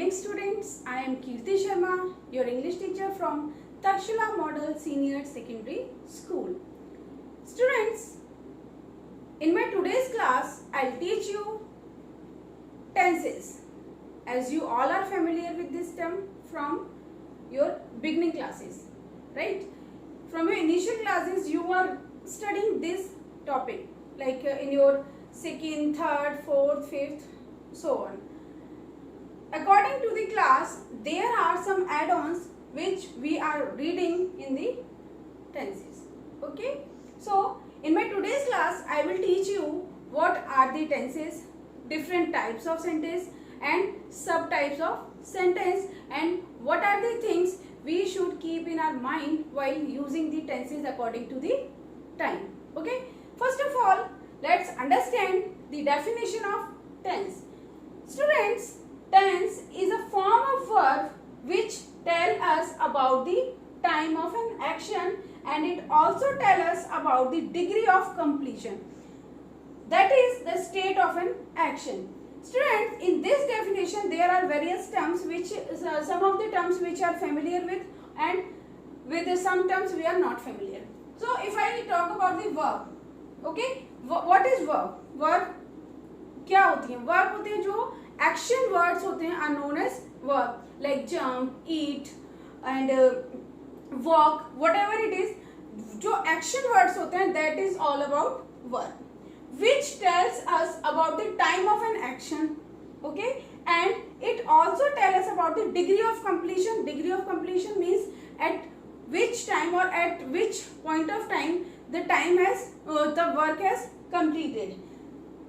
morning students, I am Kirti Sharma, your English teacher from Takshila Model Senior Secondary School. Students, in my today's class, I'll teach you tenses. As you all are familiar with this term from your beginning classes, right? From your initial classes, you are studying this topic like in your second, third, fourth, fifth, so on. According to the class, there are some add-ons which we are reading in the tenses. Okay. So, in my today's class, I will teach you what are the tenses, different types of sentence and subtypes of sentence, and what are the things we should keep in our mind while using the tenses according to the time. Okay. First of all, let's understand the definition of tense. Students, tense is a form of verb which tell us about the time of an action, and it also tell us about the degree of completion. That is the state of an action. Students, in this definition there are various terms which some of the terms which are familiar with, and with some terms we are not familiar. So if I talk about the verb, okay, what is verb? Verb क्या होती है? Verb होते हैं जो action words होते हैं are known as verb, like jump, eat and walk, whatever it is. जो action words होते हैं that is all about verb, which tells us about the time of an action, okay, and it also tells us about the degree of completion. Degree of completion means at which time or at which point of time the time has the work has completed.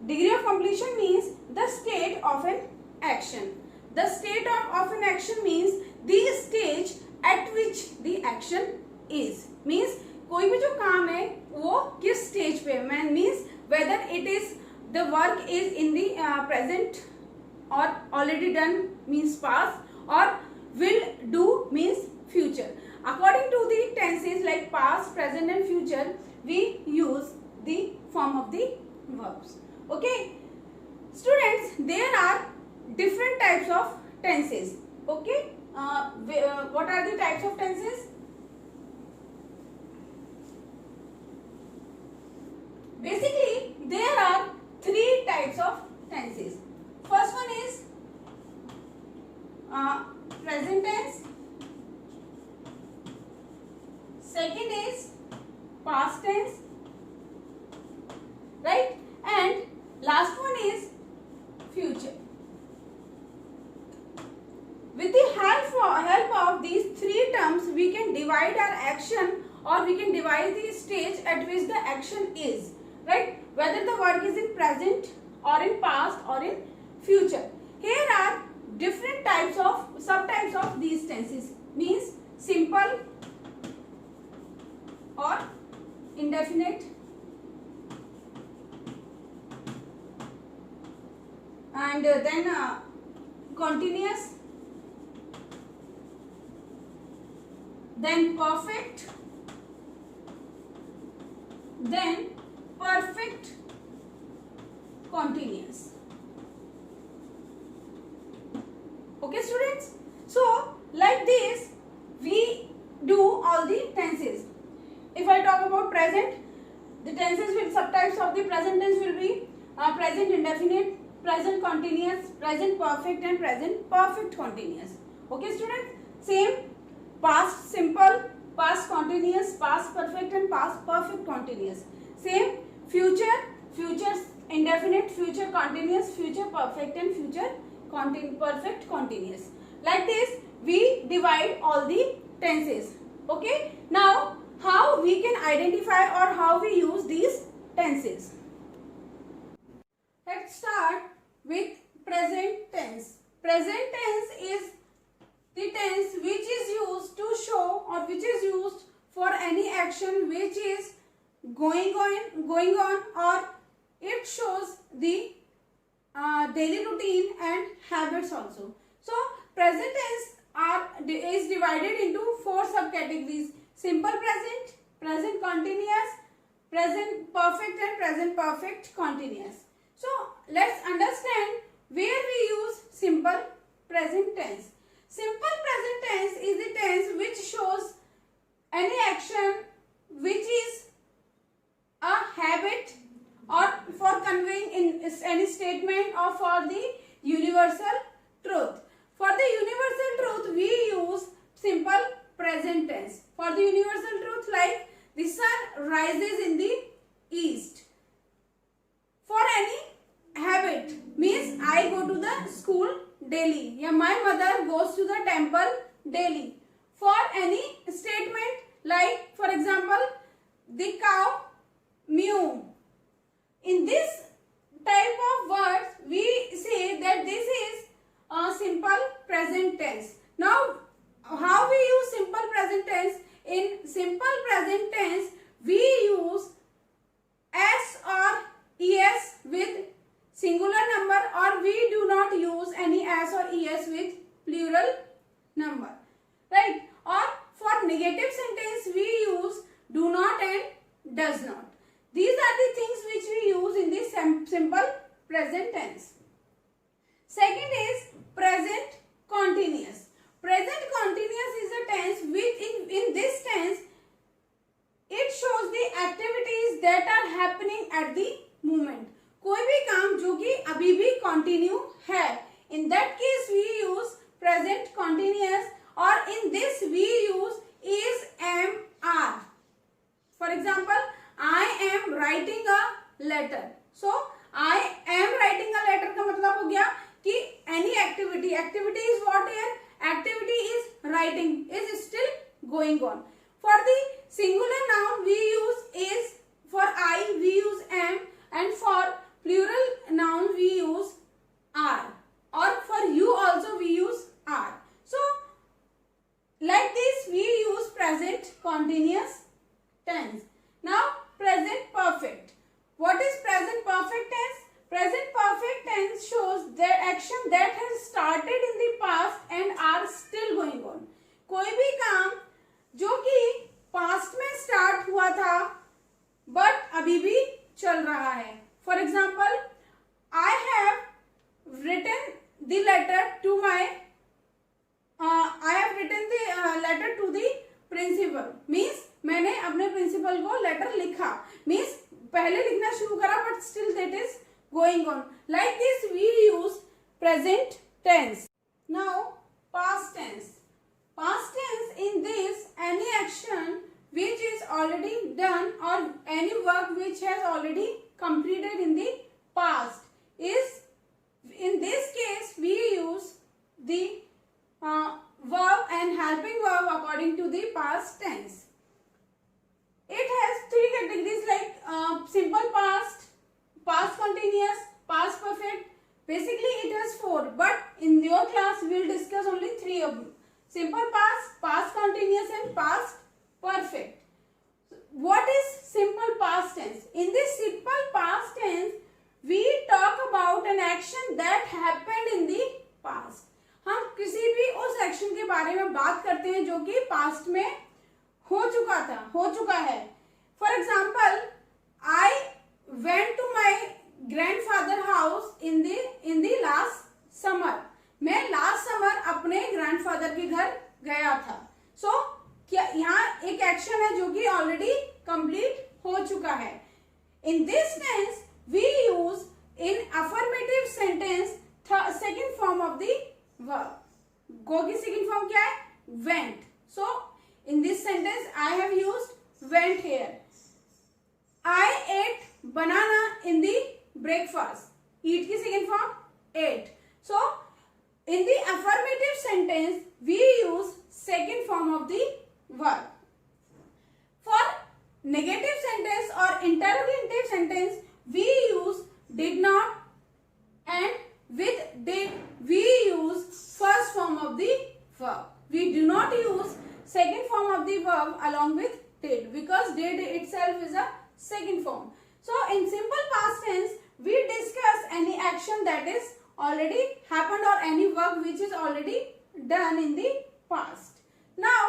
Degree of completion means the state of an action. The state of an action means the stage at which the action is. Means कोई भी जो काम है वो किस stage पे है, means whether it is the work is in the present or already done means past, or will do means future. According to the tenses like past, present and future, we use the form of the verbs. Okay, students, there are different types of tenses. Okay, what are the types of tenses? Basically, there are three types of tenses. First one is present tense. Second is past tense, right? And last one is future. With the help of these three terms, we can divide our action, or we can divide the stage at which the action is, right? Whether the work is in present or in past or in future. Here are different types of subtypes of these tenses, means simple or indefinite, and then continuous, then perfect, then perfect continuous. Okay, students, so like this we do all the tenses. If I talk about present, the tenses will, subtypes of the present tense will be present indefinite, present continuous, present perfect and present perfect continuous. Okay, students, same past simple, past continuous, past perfect and past perfect continuous. Same future, future indefinite, future continuous, future perfect and future perfect continuous. Like this we divide all the tenses. Okay, now how we can identify or how we use these tenses? Let's start with present tense. Present tense is the tense which is used to show, or which is used for any action which is going on, or it shows the daily routine and habits also. So present tense is divided into four subcategories: simple present, present continuous, present perfect and present perfect continuous. So let's understand where we use simple present. present tense. Simple present tense is the tense which shows any action which is a habit or for conveying in any statement or for the universal truth. For the universal truth we use simple present tense. For the universal truth, like the sun rises in the east. For any habit means I go to the school daily या my mother goes to the temple daily. For any statement like for example the cow mew. In this type of words we say that this is a simple present tense. Now how we use simple present tense? In simple present tense we use s or es with singular number, or we do not use any s or es with plural number, right? Or for negative sentence we use do not and does not. These are the things which we use in the simple present tense. Second is present continuous. Present continuous is a tense which in this tense it shows the activities that are happening at the moment. कोई भी काम जो कि अभी भी continue है. In that case we use present continuous, or in this we use is, am, are. For example, I am writing a letter. So I am writing a letter का मतलब हो गया कि any activity. Activity is what here? Activity is writing, is still going on. For the singular noun we use is, for I we use am, and for plural noun we use are, or for you also we use are. So like this we use present continuous tense. Now present perfect. What is present perfect tense? Present perfect tense shows the action that has started in the past and are still going on. कोई भी काम जो कि past में start हुआ था but अभी भी चल रहा है. For example, I have written the letter to my letter to the principal. Means मैंने अपने principal को letter लिखा. Means पहले लिखना शुरू करा but still that is going on. Like this we use present tense. Now past tense. Past tense, in this any action which is already done or any work which has already completed in the past is, in this case we use the verb and helping verb according to the past tense. It has three categories like simple past, past continuous, past perfect. Basically it has four, but in your class we will discuss only three of them: simple past, past continuous and past perfect. What is simple past tense? In this simple past tense we talk about an action that happened in the past. हम किसी भी उस action के बारे में बात करते हैं जो कि पास्ट में हो चुका है. For example, I went to my grandfather house in the last summer. मैं लास्ट समर अपने ग्रैंडफादर के घर गया था. सो क्या यहाँ एक एक्शन है जो कि ऑलरेडी कंप्लीट हो चुका है. In this tense we use in affirmative sentence second form of the verb. Go की second form क्या है? Went. So in this sentence I have used went here. I ate banana in the breakfast. Eat की second form ate. So in the affirmative sentence we use second form of the verb. For negative sentence or interrogative sentence we use did not, and with did we use first form of the verb. We do not use second form of the verb along with did, because did itself is a second form. So in simple past tense we discuss any action that is already happened or any work which is already done in the past. Now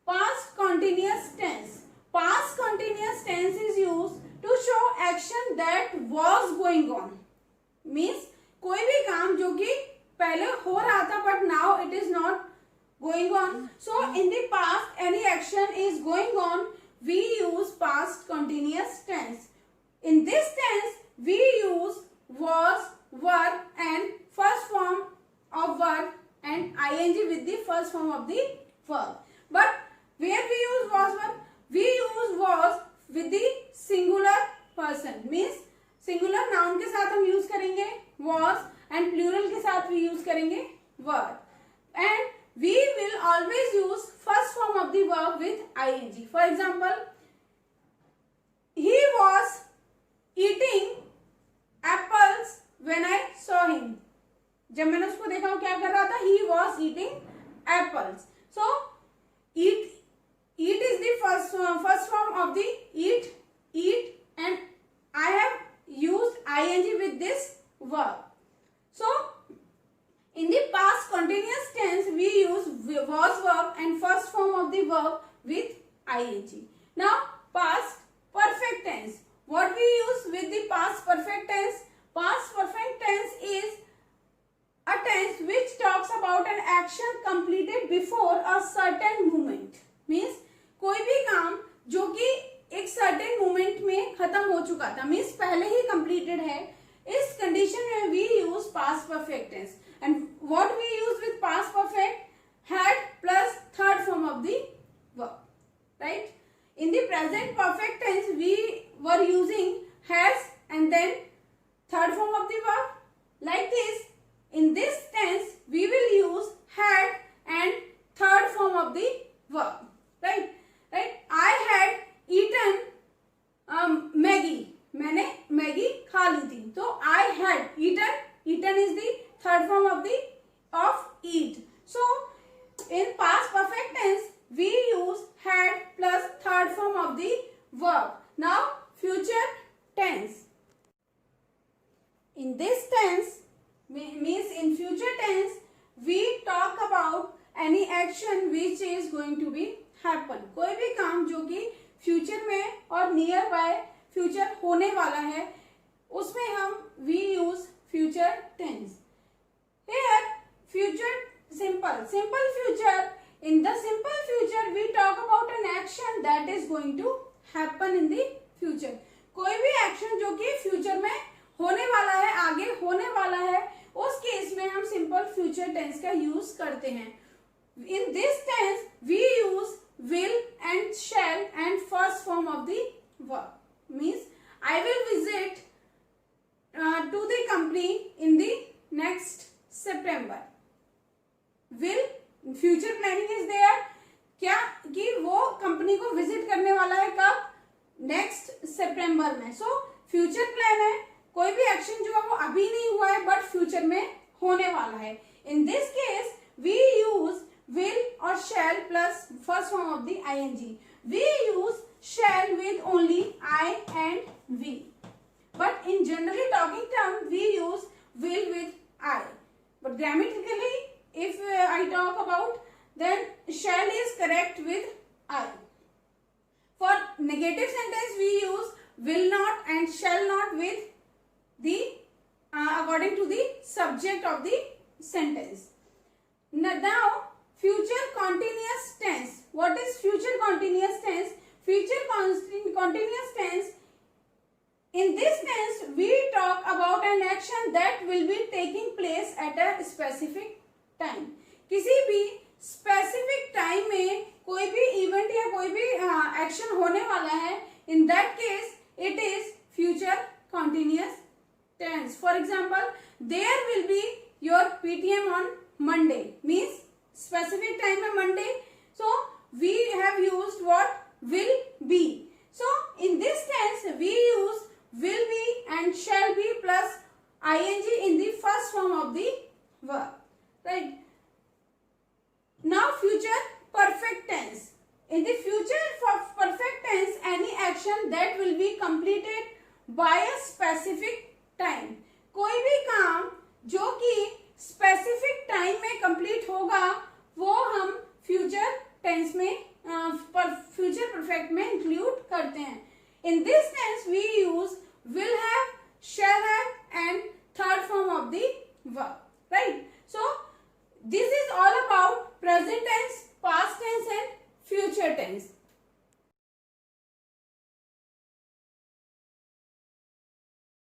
past continuous tense. Past continuous tense is used to show action that was going on. Means कोई भी काम जो कि पहले हो रहा था but now it is not going on. So in the past any action is going on, we use past continuous tense. In this tense we use was, were and first form of verb and ing with the first form of the verb. But where we use was, were, we use was with the singular person, means singular noun के साथ हम use करेंगे was and plural के साथ we use करेंगे were. And we will always use first form of the verb with ing. For example, he was eating apples when I saw him. जब मैंने उसको देखा वो क्या कर रहा था? He was eating apples. So eat is the first form of the eat, and I have used ing with this verb. So in the past continuous tense we use was, verb and first form of the verb with ing. Now past perfect tense. What we use with the past perfect tense? Past perfect tense is a tense which talks about an action completed before a certain moment. Means कोई भी काम जो कि एक certain moment में खत्म हो चुका था, means पहले ही completed है, इस condition में we use past perfect tense. And what we use with past perfect? Had plus third form of the verb, right? In the present perfect tense we were using has and then third form of the verb. Like this, in this tense we will use had and third form of the verb, right? I had eaten Maggie. मैंने Maggi खा ली थी, तो I had eaten is the third form of eat. So in past perfect tense we use had plus third form of the verb. Now future tense. In this tense means in future tense we talk about any action which is going to be happen. कोई भी काम जो कि future में और near by future होने वाला है उसमें हम we use future tense. Here future simple future. In the simple future we talk about an action that is going to happen in the future. कोई भी एक्शन जो कि फ्यूचर में होने वाला है, आगे होने वाला है, उस केस में हम सिंपल फ्यूचर टेंस का यूज करते हैं. In this tense we use will and shall and first form of the verb. Means I will visit to the company in the next September. Will future planning is there. क्या कि वो company को visit करने वाला है कब? Next सितंबर में. So future plan है, कोई भी एक्शन जो है वो अभी नहीं हुआ है बट फ्यूचर में होने वाला है. In this case we use will or shall plus first form of the ing. We use shall with only I and we. But in generally talking term, we use will with I. But grammatically, if I talk about, then shall is correct with I. For negative sentence, we use will not and shall not with the according to the subject of the sentence. Now, future continuous tense. What is future continuous tense? Future continuous tense. In this tense, we talk about an action that will be taking place at a specific time. किसी भी specific time में कोई भी event या कोई भी action होने वाला है. In that case, it is future continuous tense. For example, there will be your PTM on Monday. Means specific time है Monday. So we have used what? Will be. So in this tense we use will be and shall be plus ing in the first form of the verb. Right. Now future perfect tense. In the future perfect tense, any action that will be completed by a specific time. कोई भी काम जो कि specific time में complete होगा वो हम future tense में फ्यूचर परफेक्ट में इंक्लूड करते हैं. In this tense we use will have, shall have and third form of the verb. Right. So future tense.